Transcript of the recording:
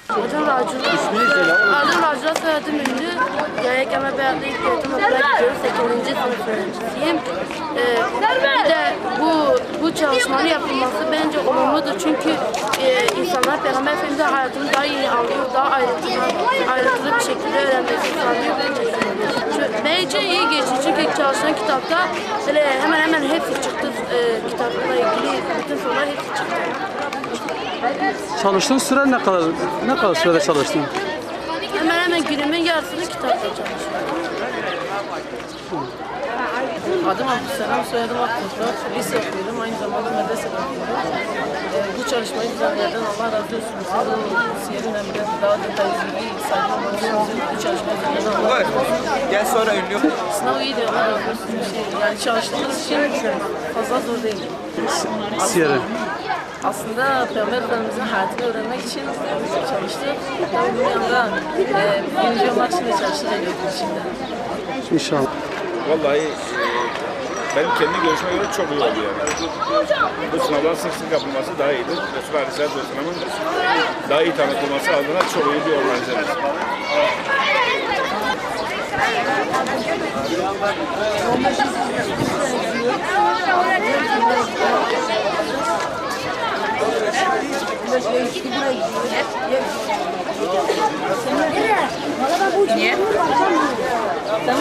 Adım Racula, soyadım Ünlü. Yaya Kemal Beyazlı İlköğretim Okulu'na gidiyorum. 8. sınıf öğrencisiyim. Bir de bu çalışmanın yapılması bence olumludur. Çünkü insanlar Peygamber Efendimiz'in hayatını daha iyi anlıyor, daha ayrıntılı bir şekilde öğrenmesini sağlıyor. Bence iyi geçti. Çünkü çalışan kitapta hemen hemen hepsi çıktı. Kitapla ilgili bütün sorular hepsi çıktı. Çalıştığın süre ne kadar sürede çalıştın? Hemen hemen günümün yarısını kitapla çalışıyorum. Adım Abdülselam, soyadım Abdülselam. Lise okuyorum, aynı zamanda medresede okuyorum. Bu çalışmayı düzenlerden Allah razı olsun. Bu siyerin emrine daha detaylı bilgi sahibi olmanızın bu çalışmayı düzenlerden Allah razı olsun. Gel sonra ünlü. Sınav iyiydi, Allah razı olsun. Yani çalıştığımız için fazla zor değil. Siyeri. Aslında Peygamber Efendimiz'in hayatını öğrenmek için çalıştık. Tabii bunun yanında birinci olmak için de çalıştık şimdi. İnşallah. Vallahi benim kendi görüşme göre çok iyi oldu yani. Bu sınavların sık sık yapılması daha iyidir. Resul Aleyhisselatü Vesselam'ın daha iyi tanıtılması adına çok iyi bir organizasyon. Niye? Ben